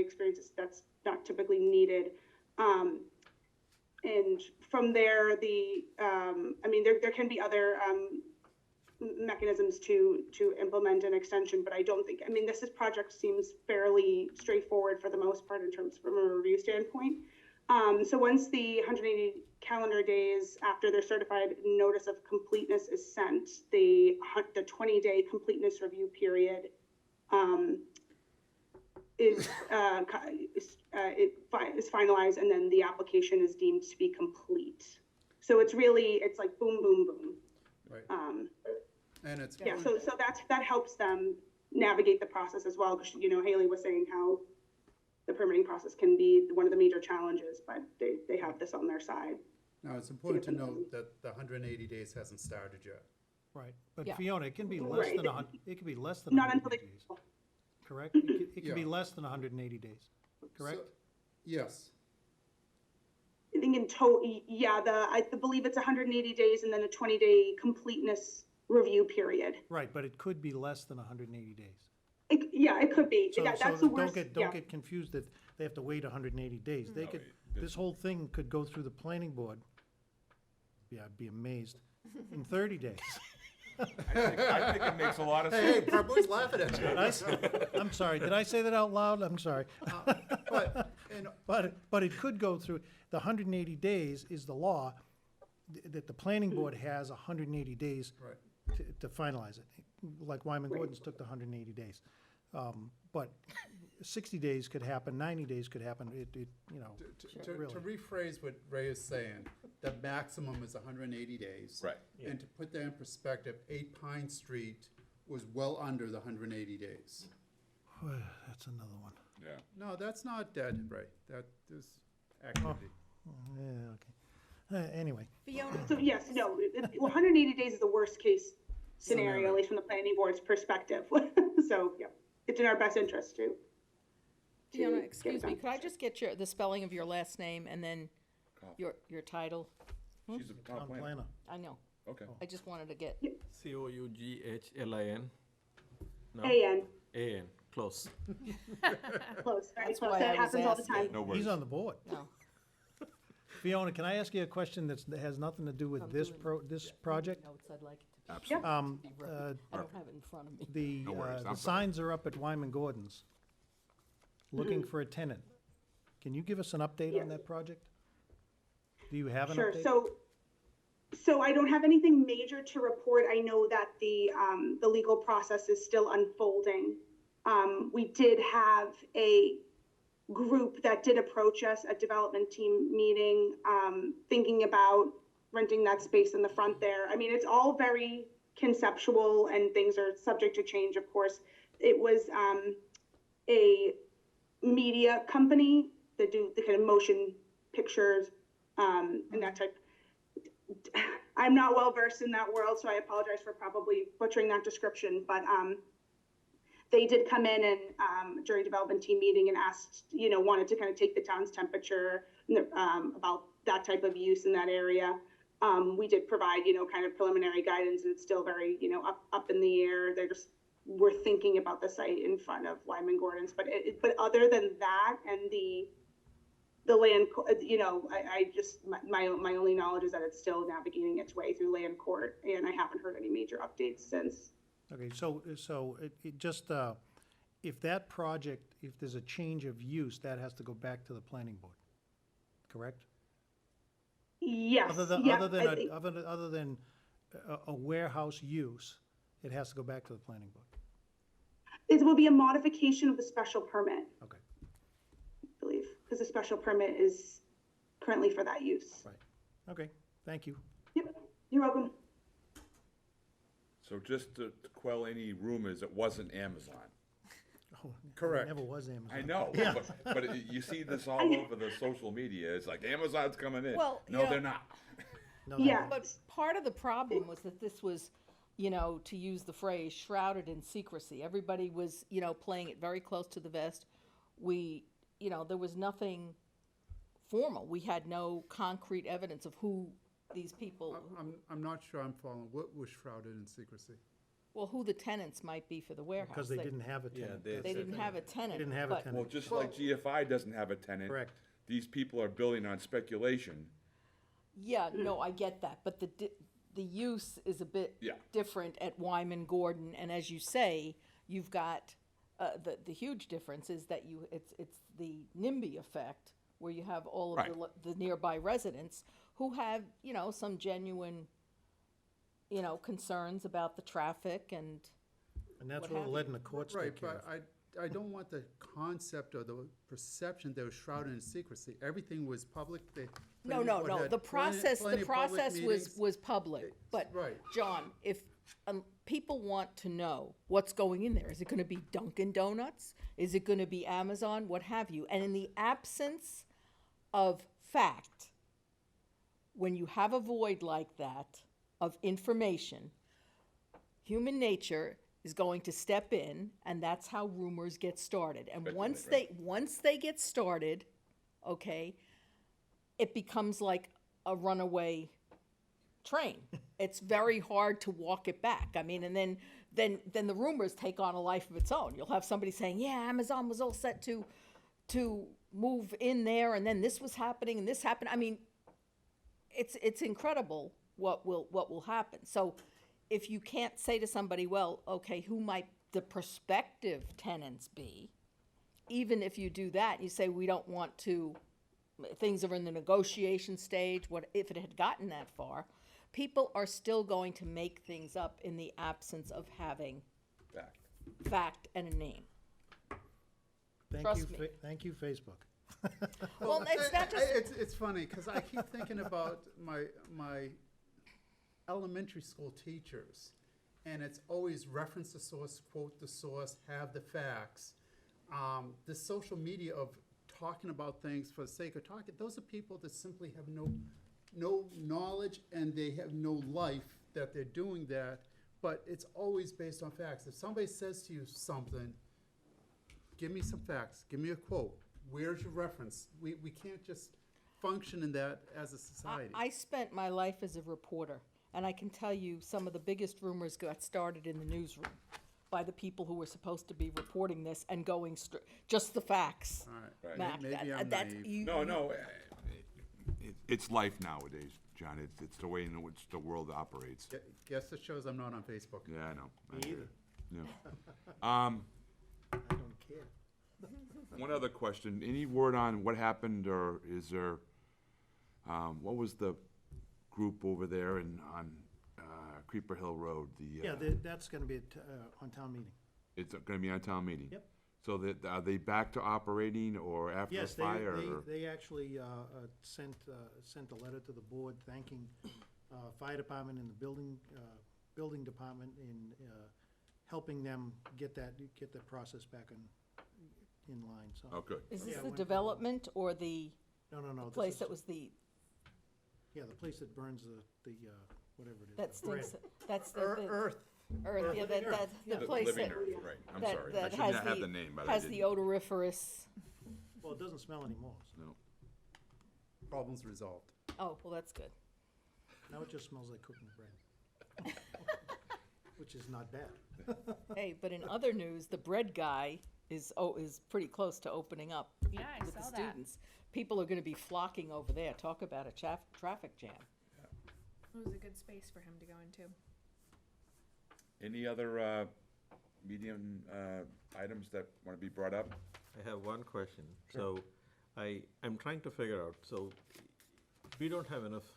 experience is that's not typically needed. And from there, there can be other mechanisms to implement an extension, but I don't think, this project seems fairly straightforward for the most part in terms from a review standpoint. So once the 180 calendar days after their certified notice of completeness is sent, the 20-day completeness review period is finalized, and then the application is deemed to be complete. So it's like boom, boom, boom. Right. And it's. Yeah, so that helps them navigate the process as well, because, Haley was saying how the permitting process can be one of the major challenges, but they have this on their side. Now, it's important to note that the 180 days hasn't started yet. Right, but Yeah. Fiona, it can be less than it can be less than Not until 180 they. days, correct? It can be Yeah. less than 180 days, correct? So- Yes. I think in total, yeah, I believe it's 180 days and then a 20-day completeness review period. Right, but it could be less than 180 days. It could be. So, That's so the worst. don't get confused that they have to wait 180 days. They could, this whole thing could go through the planning board. Yeah, I'd be amazed, in 30 days. I think it makes a lot of Hey, sense. Parboy's laughing at Did I say- I'm sorry, did I say that out loud? I'm sorry. But it could go through, the 180 days is the law, that the planning board has 180 days Right. to finalize it. Like Wyman Gordon's took the 180 days. But 60 days could happen, 90 days could happen, To really. rephrase what Ray is saying, the maximum is 180 days. Right. And to put that in perspective, 8 Pine Street was well under the 180 days. That's another one. Yeah. No, that's not dead, Ray. That is activity. Yeah, okay. Anyway, Fiona, So yes, no, 180 days is the worst case scenario, at least from the planning board's perspective. So, yeah, it's in our best interest too. Fiona, get it excuse me, done. could I just get the spelling of your last name and then your title? She's a top town planner. planner. I know, Okay. I just wanted to get, COUGHLIN? No? AN, AN, close. close, very That's close. why That I was happens all the asking. time. No worries. He's on the board. no. Fiona, can I ask you a question that has nothing to do with I'm this doing- this project? Notes I'd like it to Absolutely. be right. Uh, I don't have it in front of me. The, No worries, the I'm sorry. signs are up at Wyman Gordon's, looking for a tenant. Can you give us an update on that project? Do you have an Sure, update? so I don't have anything major to report. I know that the legal process is still unfolding. We did have a group that did approach us at development team meeting, thinking about renting that space in the front there. It's all very conceptual and things are subject to change, of course. It was a media company that do the kind of motion pictures and that type. I'm not well versed in that world, so I apologize for probably butchering that description, but they did come in and during development team meeting and asked, wanted to kind of take the town's temperature about that type of use in that area. We did provide, kind of preliminary guidance, and it's still very, up in the air. We're thinking about the site in front of Lyman Gordon's, but other than that and the land, my only knowledge is that it's still navigating its way through land court, and I haven't heard any major updates since. Okay, so it just, if that project, if there's a change of use, that has to go back to the planning board, correct? Yes, Other than, yeah, other than, I think- other than a warehouse use, it has to go back to the planning board. It will be a modification of the special permit, Okay, I believe, because the special permit is currently for that use. right. Okay, thank you. Yep, you're welcome. So just to quell any rumors, it wasn't Amazon. Oh, Correct. It never was Amazon. I know, Yeah. but you see this all over the social media. It's like Amazon's coming in. Well, No, you know- they're not. No, Yeah. But part of the problem was that this was, you know, to use the phrase, shrouded in secrecy. Everybody was, you know, playing it very close to the vest. We, you know, there was nothing formal. We had no concrete evidence of who these people, I'm not sure I'm following. What was shrouded in secrecy? well, who the tenants might be for the warehouse. Because they didn't have a Yeah, tenant. they- They didn't have a tenant. They didn't have a but- tenant. Well, just like GFI doesn't have a tenant. Correct. These people are building on speculation. Yeah, no, I get that, but the use is a bit Yeah. different at Wyman Gordon, and as you say, you've got, the huge difference is that it's the NIMBY effect, where you have all of the nearby residents who have, you know, some genuine, you know, concerns about the traffic and, And that's what what have we're letting you. the courts Right, take care of. but I don't want the concept or the perception that was shrouded in secrecy. Everything was public. no, the process, was public, but, Right. John, if, people want to know what's going in there, is it gonna be Dunkin' Donuts? Is it gonna be Amazon, what have you? And in the absence of fact, when you have a void like that of information, human nature is going to step in, and that's how rumors get started. And once they get started, okay, it becomes like a runaway train. It's very hard to walk it back. I mean, and then the rumors take on a life of its own. You'll have somebody saying, yeah, Amazon was all set to move in there, and then this was happening and this happened. I mean, it's incredible what will happen. So if you can't say to somebody, well, okay, who might the prospective tenants be? Even if you do that, you say we don't want to, things are in the negotiation stage, what if it had gotten that far, people are still going to make things up in the absence of having fact and a name. Trust me. Thank you, Facebook. Well, it's not just, It's funny, because I keep thinking about my elementary school teachers, and it's always reference the source, quote the source, have the facts. The social media of talking about things for the sake of talking, those are people that simply have no knowledge, and they have no life that they're doing that, but it's always based on facts. If somebody says to you something, give me some facts, give me a quote, where's your reference? We can't just function in that as a society. I spent my life as a reporter, and I can tell you some of the biggest rumors got started in the newsroom by the people who were supposed to be reporting this and going just the facts. All right. Mac, Maybe I'm that's- naive. No, it's life nowadays, John. It's the way in which the world operates. Guess it shows I'm not on Facebook. Yeah, I know. Me either. Yeah. I don't care. One other question. Any word on what happened, or is there, what was the group over there on Creeper Hill Road? Yeah, that's gonna be on town meeting. It's gonna be on town meeting? Yep. So are they back to operating, or after the Yes, fire? or- they actually sent a letter to the board thanking fire department and the building department in helping them get that process back in line, so. Oh, good. Is this Yeah, the when- development or the No, this place is- that was the, Yeah, the place that burns the whatever it is. that the bread. stinks, that's the Earth. earth, yeah, that's the Yeah. place Living that, Earth, right. I'm that, sorry. I that should has not have the name, but I has the didn't. odoriferous, Well, it doesn't smell anymore, so No. Problems resolved. oh, well, that's good. now it just smells like cooking bread. Which is not bad. Hey, but in other news, the bread guy is pretty close to opening up Yeah, I with the saw that. students. People are gonna be flocking over there, talk about a traffic jam. It was a good space for him to go into. Any other medium items that want to be brought up? I have one question. So I'm trying to figure out, so we don't have enough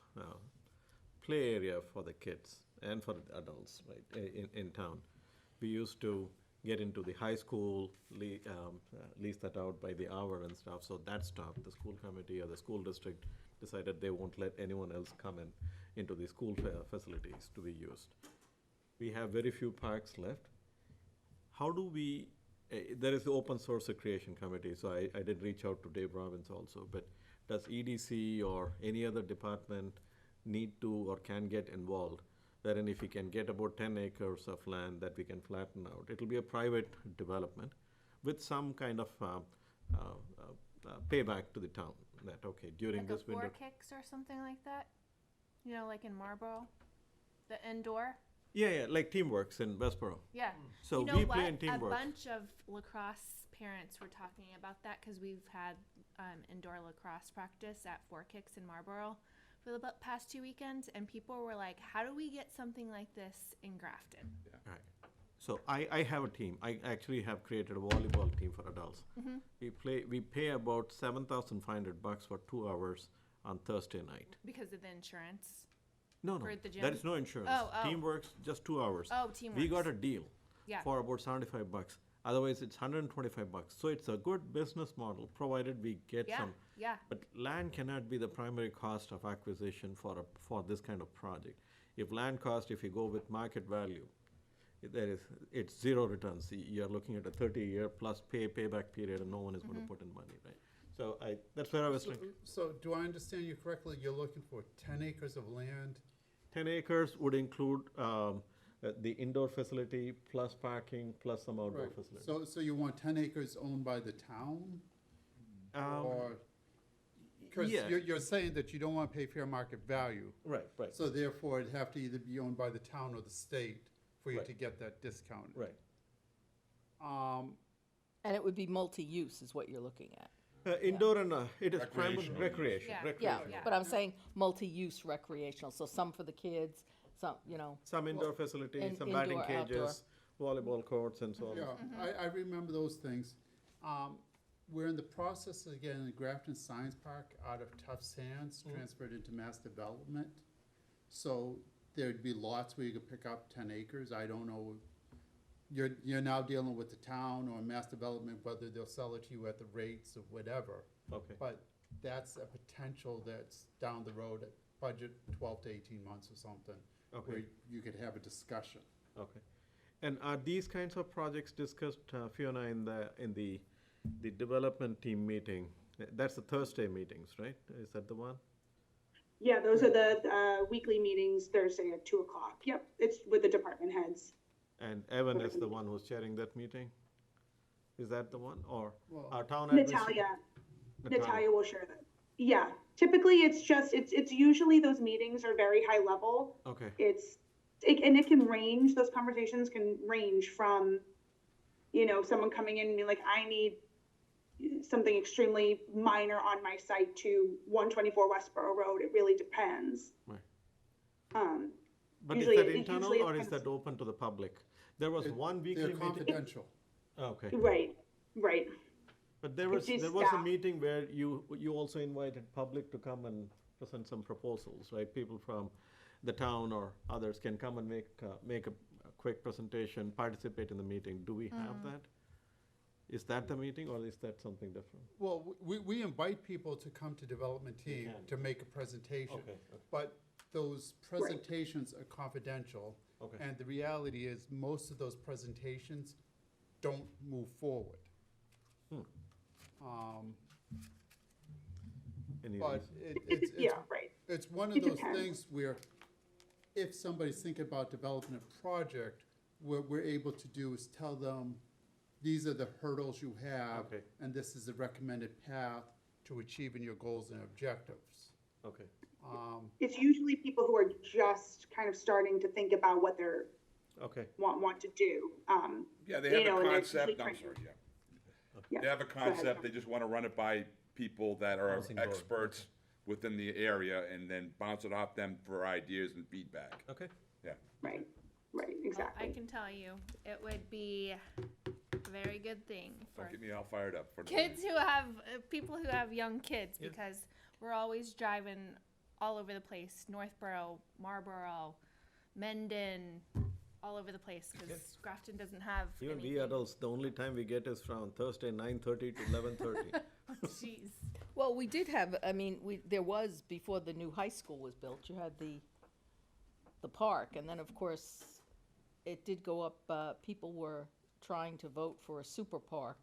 play area for the kids and for the adults, right, in town. We used to get into the high school, lease that out by the hour and stuff, so that stopped. The school committee or the school district decided they won't let anyone else come into the school facilities to be used. We have very few parks left. How do we, there is the open source recreation committee, so I did reach out to Dave Robbins also, but does EDC or any other department need to or can get involved? Wherein if we can get about 10 acres of land that we can flatten out, it'll be a private development with some kind of payback to the town, that, okay, during Like this a window. 4Kicks or something like that? You know, like in Marlboro? The indoor? Yeah, like Teamworks in Westboro. Yeah. So you know we what? play in A Teamworks. bunch of lacrosse parents were talking about that because we've had indoor lacrosse practice at 4Kicks in Marlboro for the past 2 weekends, and people were like, how do we get something like this in Grafton? Right. So I have a team. I actually have created a volleyball team for adults. We pay about $7,500 for 2 hours on Thursday night. Because of the insurance. No, For the gym? there is no insurance. Oh. Teamworks, just 2 hours. Oh, We Teamworks. got a deal Yeah. for about $75. Otherwise, it's $125. So it's a good business model, provided we get Yeah, some. yeah. But land cannot be the primary cost of acquisition for this kind of project. If land cost, if you go with market value, it's zero returns. You're looking at a 30-year plus payback period, and no one is going to put in money, right? So that's where I was thinking. So do I understand you correctly? You're looking for 10 acres of land? 10 acres would include the indoor facility plus parking plus some outdoor Right. facility. So you want 10 acres owned by the town? Or, because yeah. you're saying that you don't want to pay fair market value. Right. So therefore, it'd have to either be owned by the town or the state for you Right. to get that discount. Right. And it would be multi-use is what you're looking at. Indoor and it is primarily Recreational. recreation. Yeah. Yeah, recreational. Yeah. but I'm saying multi-use recreational, so some for the kids, some, Some indoor facilities, in- some batting indoor, outdoor. cages, volleyball courts, and so on. Yeah, I remember those things. We're in the process of getting the Grafton Science Park out of Tough Sands, transferred into mass development. So there'd be lots where you could pick up 10 acres. I don't know. You're now dealing with the town or mass development, whether they'll sell it to you at the rates or whatever. Okay. But that's a potential that's down the road, at budget 12 to 18 months or something, where Okay. you could have a discussion. Okay. And are these kinds of projects discussed, Fiona, in the development team meeting? That's the Thursday meetings, right? Is that the one? Yeah, those are the weekly meetings, Thursday at 2:00. Yep, it's with the department heads. And Evan is the one who's chairing that meeting? Is that the one? Or Well, our town Natalia will share that. Yeah, typically it's usually those meetings are very high level. Okay. And it can range, those conversations can range from, someone coming in and being like, I need something extremely minor on my site to 124 Westboro Road. It really depends. Right. But is Usually- that it internal usually or is is kind of- that open to the public? There was one weekly They're meeting. confidential. Okay. Right. But there was just a staff. meeting where you also invited public to come and present some proposals, right? People from the town or others can come and make a quick presentation, participate in the meeting. Do we have that? Is that the meeting or is that something different? Well, we invite people to come to development team can. to make a presentation. Okay. But those presentations are confidential. Okay. And the reality is, most of those presentations don't move forward. Any But reason? it's, Yeah, right. it's one of It those depends. things where if somebody's thinking about developing a project, what we're able to do is tell them, these are the hurdles you have, Okay. and this is the recommended path to achieving your goals and objectives. Okay. It's usually people who are just kind of starting to think about what they're Okay. want to do. Yeah, they have a and they're concept, usually I'm trying- sorry, yeah. Yeah. They have a ahead. concept, they just wanna run it by people that are Housing board, experts within the area and then bounce it off them for ideas and feedback. Okay. Yeah. Right, Well, exactly. I can tell you, it would be a very good thing for Don't get me all fired up for the. kids who have people who have young kids Yeah. because we're always driving all over the place, Northborough, Marlborough, Mendon, all over the place, because Grafton doesn't have Even anything. we adults, the only time we get is from Thursday 9:30 to 11:30. Jeez. Well, we did have, I mean, there was, before the new high school was built, you had the park, and then, of course, it did go up, people were trying to vote for a super park.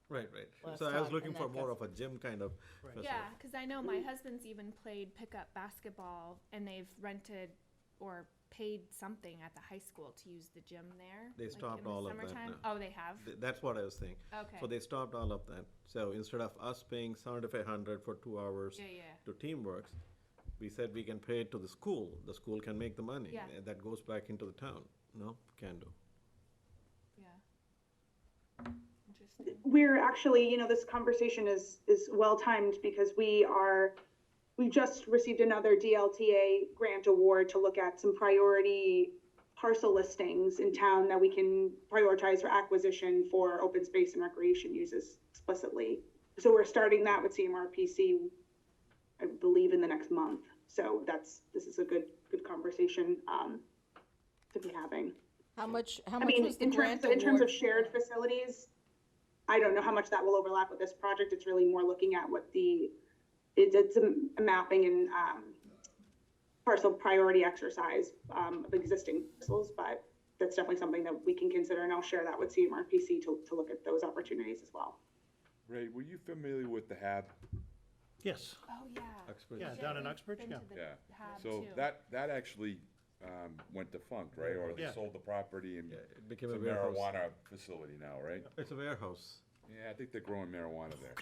Right. Last So I was time, looking and for that more got- of a gym kind of. Right. facility. Yeah, because I know my husband's even played pickup basketball, and they've rented or paid something at the high school to use the gym there. They like, stopped in the all of that summertime. now. Oh, they have? That's what I was saying. Okay. So they stopped all of that. So instead of us paying 7,500 for 2 hours Yeah. to Teamworks, we said we can pay it to the school. The school can make the money. Yeah. And that goes back into the town. No, can do. Yeah. Interesting. We're actually, this conversation is well timed because we just received another DLTA grant award to look at some priority parcel listings in town that we can prioritize for acquisition for open space and recreation uses explicitly. So we're starting that with CMRPC, I believe, in the next month. So this is a good conversation to be having. How much I mean, was the in grant terms award? of shared facilities, I don't know how much that will overlap with this project. It's really more looking at what it's a mapping and parcel priority exercise of existing parcels, but that's definitely something that we can consider, and I'll share that with CMRPC to look at those opportunities as well. Ray, were you familiar with the HAB? Yes, Oh, yeah. Uxbridge. Yeah, Yeah, down in we've Uxbridge, been yeah. to the Yeah. Hab, So too. that actually went defunct, right? Or they Yeah. sold the property and Yeah, it's it became a a warehouse. marijuana facility now, right? It's a warehouse. Yeah, I think they're growing marijuana there.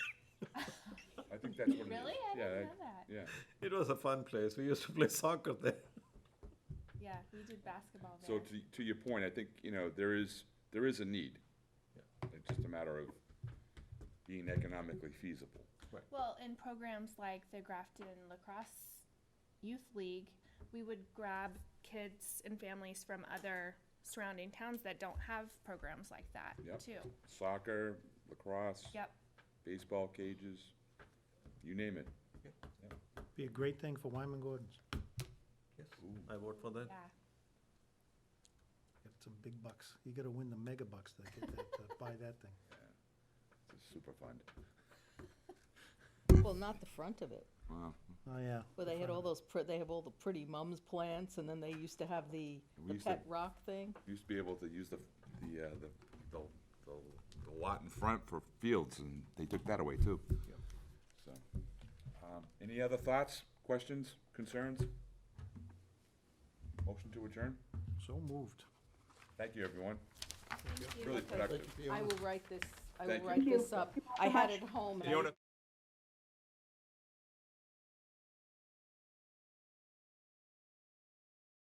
I think that's what it is. Really? I Yeah, didn't know that. yeah. It was a fun place. We used to play soccer there. Yeah, we did basketball So there. to your point, I think, there is a need. It's just a matter of being economically feasible. Well, in programs like the Grafton Lacrosse Youth League, we would grab kids and families from other surrounding towns that don't have programs like that, Yep. too. Soccer, lacrosse, Yep. baseball cages, you name it. Be a great thing for Wyman Gordon's. Yes, I vote for that. Yeah. Get some big bucks. You gotta win the mega bucks to get that, to buy that thing. It's a super fund. Well, not the front of it, Wow. Oh, yeah. where they had all those, they have all the pretty mums plants, and then they used to have the We used to- pet rock thing. Used to be able to use the lot in front for fields, and they took that away too. So, any other thoughts, questions, concerns? Motion to adjourn? So moved. Thank you, everyone. Thank you. Really productive. I will write this, Thank you. this up. I had it home. and I Fiona?